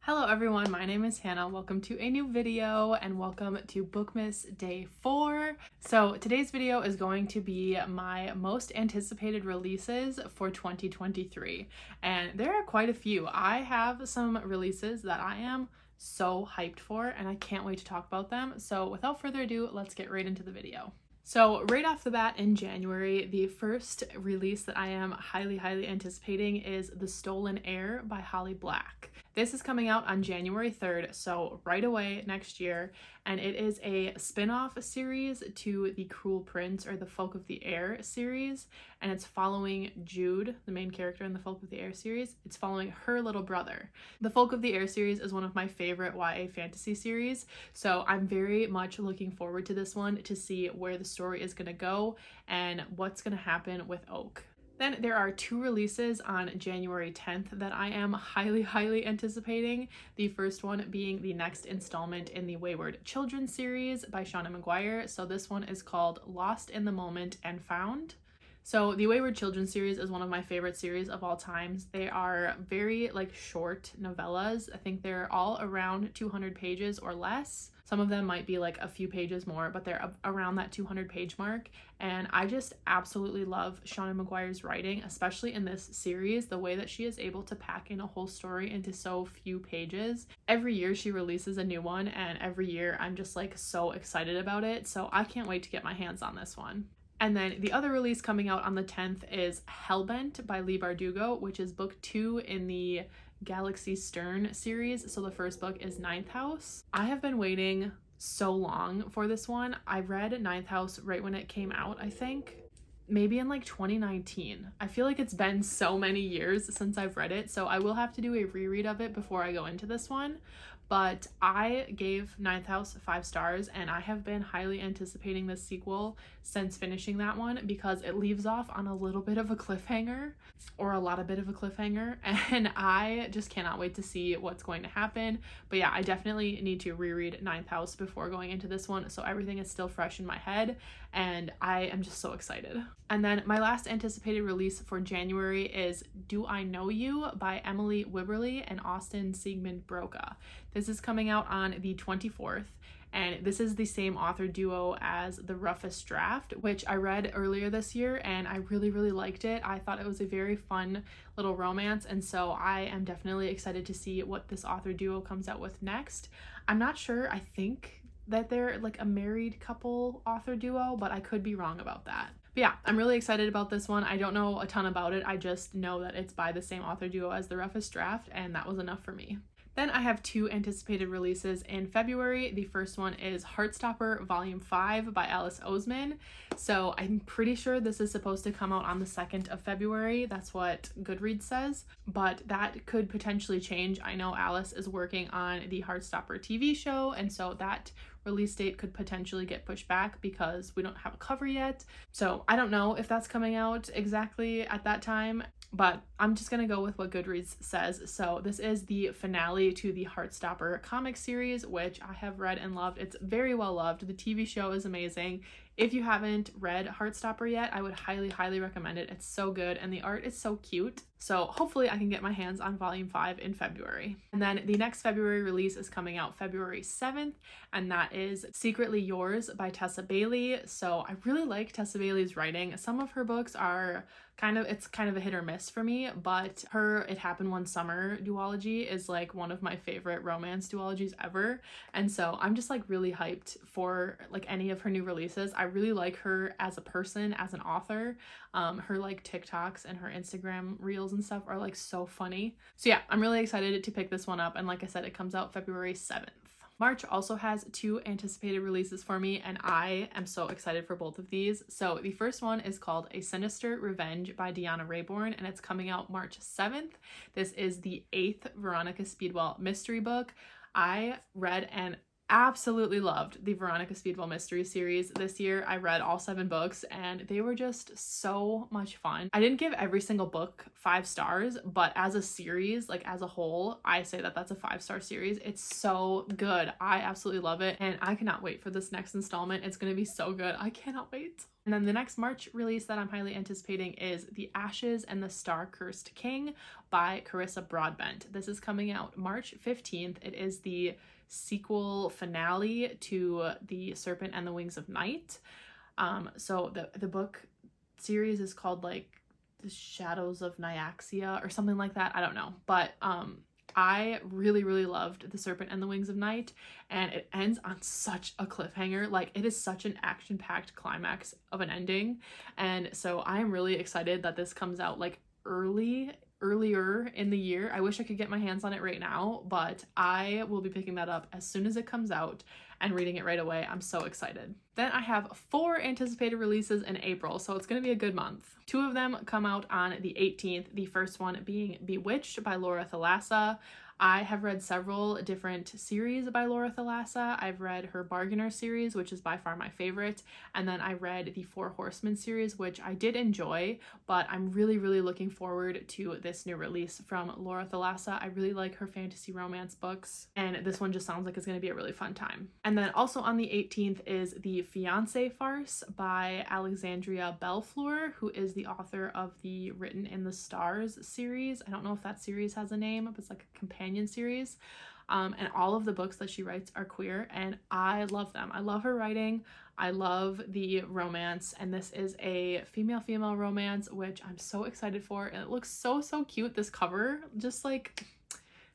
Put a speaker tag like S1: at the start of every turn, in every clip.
S1: Hello everyone, my name is Hannah. Welcome to a new video and welcome to Bookmas Day 4. So today's video is going to be my most anticipated releases for 2023. And there are quite a few. I have some releases that I am so hyped for and I can't wait to talk about them. So without further ado, let's get right into the video. So right off the bat in January, the first release that I am highly anticipating is The Stolen Heir by Holly Black. This is coming out on January 3rd, so right away next year, and it is a spin-off series to the Cruel Prince or the Folk of the Air series, and it's following Jude, the main character in the Folk of the Air series. It's following her little brother. The Folk of the Air series is one of my favorite YA fantasy series, so I'm very much looking forward to this one to see where the story is going to go and what's going to happen with Oak. Then there are two releases on January 10th that I am highly anticipating. The first one being the next installment in the Wayward Children series by Shauna Maguire. So this one is called Lost in the Moment and Found. So the Wayward Children series is one of my favorite series of all times. They are very short novellas. I think they're all around 200 pages or less. Some of them might be like a few pages more, but they're around that 200 page mark. And I just absolutely love Shauna Maguire's writing, especially in this series, the way that she is able to pack in a whole story into so few pages. Every year she releases a new one, and every year I'm just so excited about it. So I can't wait to get my hands on this one. And then the other release coming out on the 10th is Hellbent by Leigh Bardugo, which is book 2 in the Galaxy Stern series. So the first book is Ninth House. I have been waiting so long for this one. I read Ninth House right when it came out, I think. Maybe in 2019. I feel like it's been so many years since I've read it, so I will have to do a reread of it before I go into this one. But I gave Ninth House 5 stars, and I have been highly anticipating this sequel since finishing that one because it leaves off on a little bit of a cliffhanger, or a lot of bit of a cliffhanger, and I just cannot wait to see what's going to happen. But yeah, I definitely need to reread Ninth House before going into this one, so everything is still fresh in my head, and I am just so excited. And then my last anticipated release for January is Do I Know You by Emily Wibberley and Austin Siegmund Broca. This is coming out on the 24th, and this is the same author duo as The Roughest Draft, which I read earlier this year, and I really liked it. I thought it was a very fun little romance, and so I am definitely excited to see what this author duo comes out with next. I'm not sure. I think that they're a married couple author duo, but I could be wrong about that. But yeah, I'm really excited about this one. I don't know a ton about it. I just know that it's by the same author duo as The Roughest Draft, and that was enough for me. Then I have two anticipated releases in February. The first one is Heartstopper Volume 5 by Alice Oseman. So I'm pretty sure this is supposed to come out on the 2nd of February. That's what Goodreads says, but that could potentially change. I know Alice is working on the Heartstopper TV show, and so that release date could potentially get pushed back because we don't have a cover yet. So I don't know if that's coming out exactly at that time, but I'm just gonna go with what Goodreads says. So this is the finale to the Heartstopper comic series, which I have read and loved. It's very well loved. The TV show is amazing. If you haven't read Heartstopper yet, I would highly recommend it. It's so good and the art is so cute. So hopefully I can get my hands on Volume 5 in February. And then the next February release is coming out February 7th, and that is Secretly Yours by Tessa Bailey. So I really like Tessa Bailey's writing. Some of her books are kind of a hit or miss for me, but her It Happened One Summer duology is one of my favorite romance duologies ever. And so I'm just really hyped for any of her new releases. I really like her as a person, as an author. Her TikToks and her Instagram reels and stuff are so funny. So yeah, I'm really excited to pick this one up, and like I said, it comes out February 7th. March also has two anticipated releases for me, and I am so excited for both of these. So the first one is called A Sinister Revenge by Deanna Raybourn, and it's coming out March 7th. This is the 8th Veronica Speedwell mystery book. I read and absolutely loved the Veronica Speedwell mystery series this year. I read all 7 books and they were just so much fun. I didn't give every single book 5 stars, but as a series, as a whole, I say that that's a 5-star series. It's so good. I absolutely love it, and I cannot wait for this next installment. It's gonna be so good. I cannot wait. And then the next March release that I'm highly anticipating is The Ashes and the Star-Cursed King by Carissa Broadbent. This is coming out March 15th. It is the sequel finale to The Serpent and the Wings of Night. So the book series is called like The Shadows of Nyaxia or something like that. I don't know. But I really, really loved The Serpent and the Wings of Night, and it ends on such a cliffhanger. Like, it is such an action-packed climax of an ending, and so I am really excited that this comes out like earlier in the year. I wish I could get my hands on it right now, but I will be picking that up as soon as it comes out and reading it right away. I'm so excited. Then I have 4 anticipated releases in April, so it's going to be a good month. 2 of them come out on the 18th, the first one being Bewitched by Laura Thalassa. I have read several different series by Laura Thalassa. I've read her Bargainer series, which is by far my favorite, and then I read the Four Horsemen series, which I did enjoy, but I'm really, really looking forward to this new release from Laura Thalassa. I really like her fantasy romance books, and this one just sounds like it's going to be a really fun time. And then also on the 18th is the Fiancé Farce by Alexandria Bellefleur, who is the author of the Written in the Stars series. I don't know if that series has a name, but it's like a companion series. And all of the books that she writes are queer, and I love them. I love her writing. I love the romance, and this is a female-female romance, which I'm so excited for, and it looks so, so cute. This cover, just like,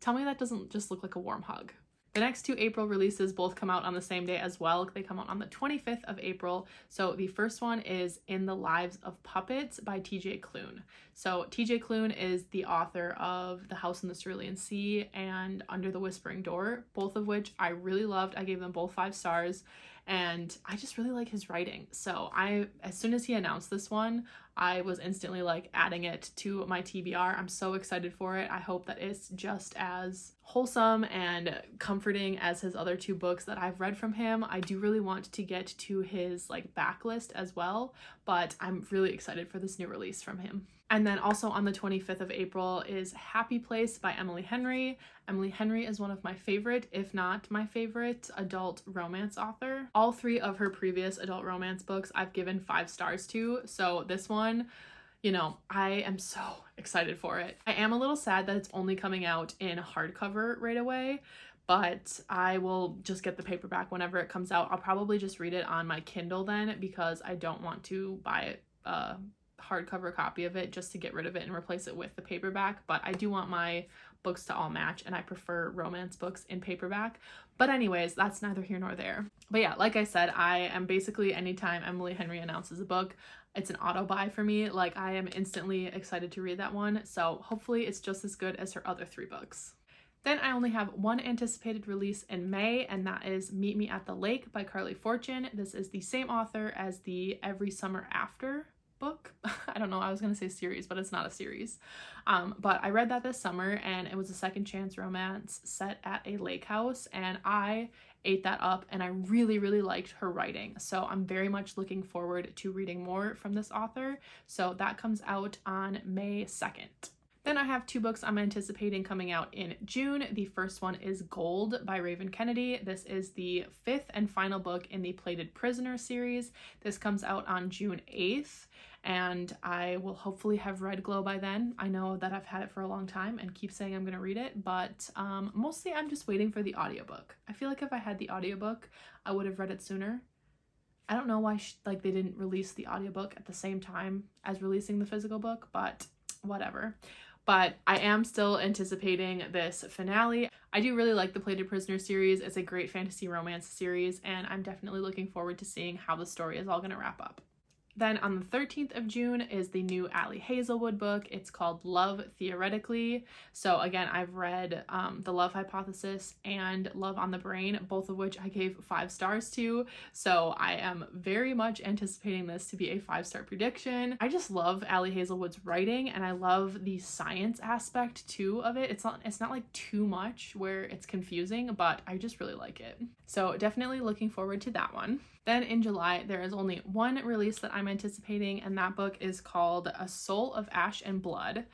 S1: tell me that doesn't just look like a warm hug. The next 2 April releases both come out on the same day as well. They come out on the 25th of April. So the first one is In the Lives of Puppets by TJ Klune. So TJ Klune is the author of The House in the Cerulean Sea and Under the Whispering Door, both of which I really loved. I gave them both 5 stars, and I just really like his writing. So as soon as he announced this one, I was instantly like adding it to my TBR. I'm so excited for it. I hope that it's just as wholesome and comforting as his other 2 books that I've read from him. I do really want to get to his like backlist as well, but I'm really excited for this new release from him. And then also on the 25th of April is Happy Place by Emily Henry. Emily Henry is one of my favorite, if not my favorite, adult romance author. All 3 of her previous adult romance books I've given 5 stars to, so this one, you know, I am so excited for it. I am a little sad that it's only coming out in hardcover right away, but I will just get the paperback whenever it comes out. I'll probably just read it on my Kindle then, because I don't want to buy a hardcover copy of it just to get rid of it and replace it with the paperback. But I do want my books to all match, and I prefer romance books in paperback. But anyways, that's neither here nor there. But yeah, like I said, I am basically, anytime Emily Henry announces a book, it's an auto buy for me. Like, I am instantly excited to read that one, so hopefully it's just as good as her other 3 books. Then I only have 1 anticipated release in May, and that is Meet Me at the Lake by Carly Fortune. This is the same author as the Every Summer After book. I don't know, I was gonna say series, but it's not a series. But I read that this summer, and it was a second chance romance set at a lake house, and I ate that up, and I really, really liked her writing. So I'm very much looking forward to reading more from this author. So that comes out on May 2nd. Then I have 2 books I'm anticipating coming out in June. The first one is Gold by Raven Kennedy. This is the 5th and final book in the Plated Prisoner series. This comes out on June 8th, and I will hopefully have read Glow by then. I know that I've had it for a long time and keep saying I'm going to read it, but mostly I'm just waiting for the audiobook. I feel like if I had the audiobook, I would have read it sooner. I don't know why they didn't release the audiobook at the same time as releasing the physical book, but whatever. But I am still anticipating this finale. I do really like the Plated Prisoner series. It's a great fantasy romance series, and I'm definitely looking forward to seeing how the story is all going to wrap up. Then on the 13th of June is the new Ali Hazelwood book. It's called Love Theoretically. So again, I've read The Love Hypothesis and Love on the Brain, both of which I gave 5 stars to. So I am very much anticipating this to be a 5-star prediction. I just love Ali Hazelwood's writing, and I love the science aspect too of it. It's not like too much where it's confusing, but I just really like it. So definitely looking forward to that one. Then in July, there is only 1 release that I'm anticipating, and that book is called A Soul of Ash and Blood.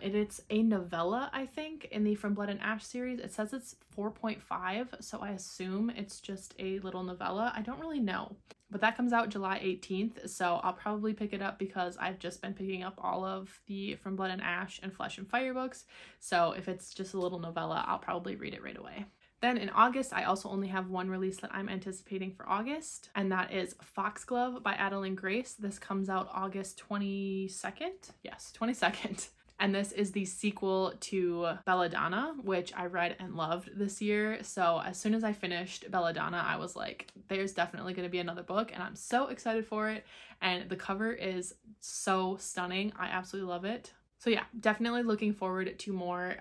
S1: It's a novella, I think, in the From Blood and Ash series. It says it's 4.5, so I assume it's just a little novella. I don't really know. but that comes out July 18th, so I'll probably pick it up because I've just been picking up all of the From Blood and Ash and Flesh and Fire books, so if it's just a little novella, I'll probably read it right away. Then in August, I also only have one release that I'm anticipating for August, and that is Foxglove by Adeline Grace. This comes out August 22nd? Yes, 22nd. And this is the sequel to Belladonna, which I read and loved this year. So as soon as I finished Belladonna, I was like, there's definitely going to be another book, and I'm so excited for it. And the cover is so stunning. I absolutely love it. So yeah, definitely looking forward to more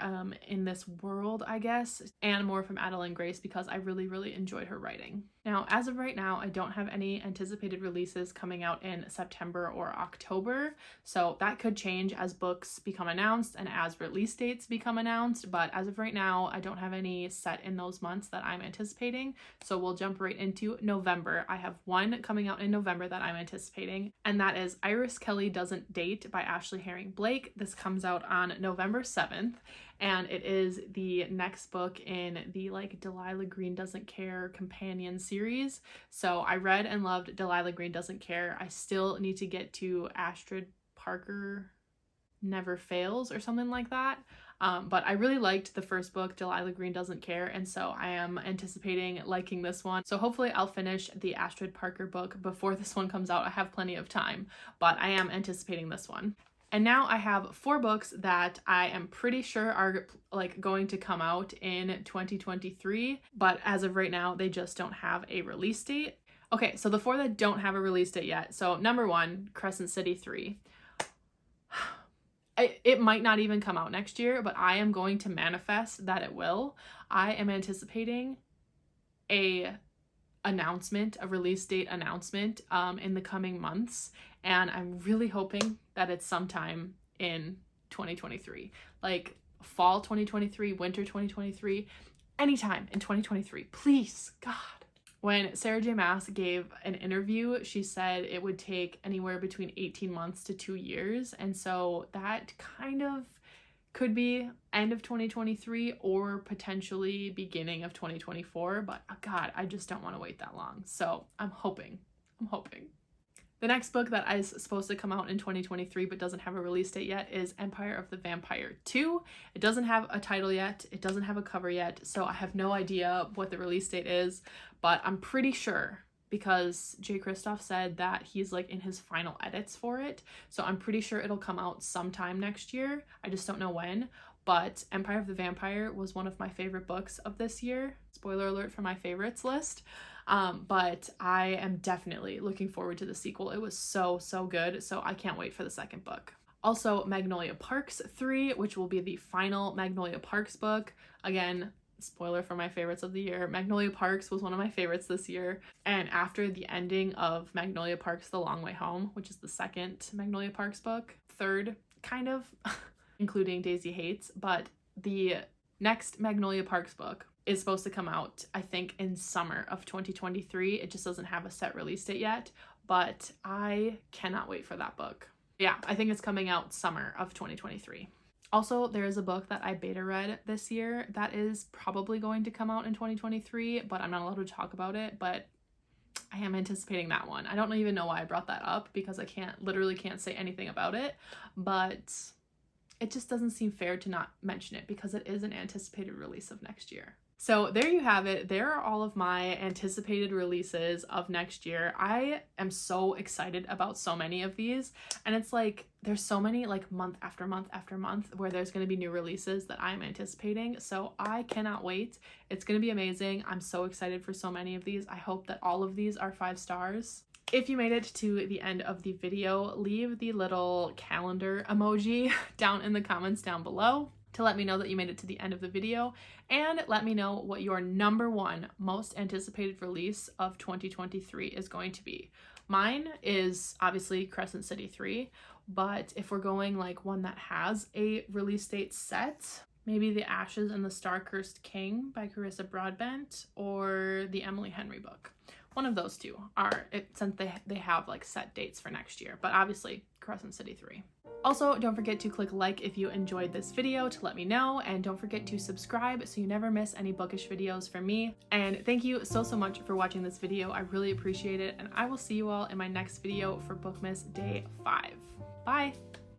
S1: in this world, I guess, and more from Adeline Grace because I really, really enjoyed her writing. Now, as of right now, I don't have any anticipated releases coming out in September or October, so that could change as books become announced and as release dates become announced, but as of right now, I don't have any set in those months that I'm anticipating, so we'll jump right into November. I have one coming out in November that I'm anticipating, and that is Iris Kelly Doesn't Date by Ashley Herring Blake. This comes out on November 7th, and it is the next book in the like Delilah Green Doesn't Care companion series. So I read and loved Delilah Green Doesn't Care. I still need to get to Astrid Parker Never Fails or something like that. But I really liked the first book, Delilah Green Doesn't Care, and so I am anticipating liking this one. So hopefully I'll finish the Astrid Parker book before this one comes out. I have plenty of time, but I am anticipating this one. And now I have 4 books that I am pretty sure are like going to come out in 2023, but as of right now, they just don't have a release date. Okay, so the 4 that don't have a release date yet. So number 1, Crescent City 3. It might not even come out next year, but I am going to manifest that it will. I am anticipating a release date announcement in the coming months, and I'm really hoping that it's sometime in 2023, like fall 2023, winter 2023, anytime in 2023, please, God. When Sarah J. Maas gave an interview, she said it would take anywhere between 18 months to 2 years, and so that kind of could be end of 2023 or potentially beginning of 2024, but God, I just don't want to wait that long. So I'm hoping. The next book that is supposed to come out in 2023 but doesn't have a release date yet is Empire of the Vampire 2. It doesn't have a title yet. It doesn't have a cover yet, so I have no idea what the release date is, but I'm pretty sure because Jay Kristoff said that he's like in his final edits for it. So I'm pretty sure it'll come out sometime next year. I just don't know when. But Empire of the Vampire was one of my favorite books of this year. Spoiler alert for my favorites list. But I am definitely looking forward to the sequel. It was so, so good. So I can't wait for the second book. Also, Magnolia Parks 3, which will be the final Magnolia Parks book. Again, spoiler for my favorites of the year. Magnolia Parks was one of my favorites this year. And after the ending of Magnolia Parks The Long Way Home, which is the second Magnolia Parks book, third, kind of, including Daisy Hates, but the next Magnolia Parks book is supposed to come out, I think, in summer of 2023. It just doesn't have a set release date yet, but I cannot wait for that book. Yeah, I think it's coming out summer of 2023. Also, there is a book that I beta read this year that is probably going to come out in 2023, but I'm not allowed to talk about it, but I am anticipating that one. I don't even know why I brought that up because I literally can't say anything about it, but it just doesn't seem fair to not mention it because it is an anticipated release of next year. So there you have it. There are all of my anticipated releases of next year. I am so excited about so many of these, and it's like there's so many like month after month after month where there's going to be new releases that I'm anticipating. So I cannot wait. It's going to be amazing. I'm so excited for so many of these. I hope that all of these are 5 stars. If you made it to the end of the video, leave the little calendar emoji down in the comments down below to let me know that you made it to the end of the video, and let me know what your number 1 most anticipated release of 2023 is going to be. Mine is obviously Crescent City 3, but if we're going like one that has a release date set, maybe The Ashes and the Star-Cursed King by Carissa Broadbent or the Emily Henry book. One of those two are, since they have like set dates for next year, but obviously Crescent City 3. Also, don't forget to click like if you enjoyed this video to let me know, and don't forget to subscribe so you never miss any bookish videos from me. And thank you so much for watching this video. I really appreciate it, and I will see you all in my next video for Bookmas Day 5. Bye!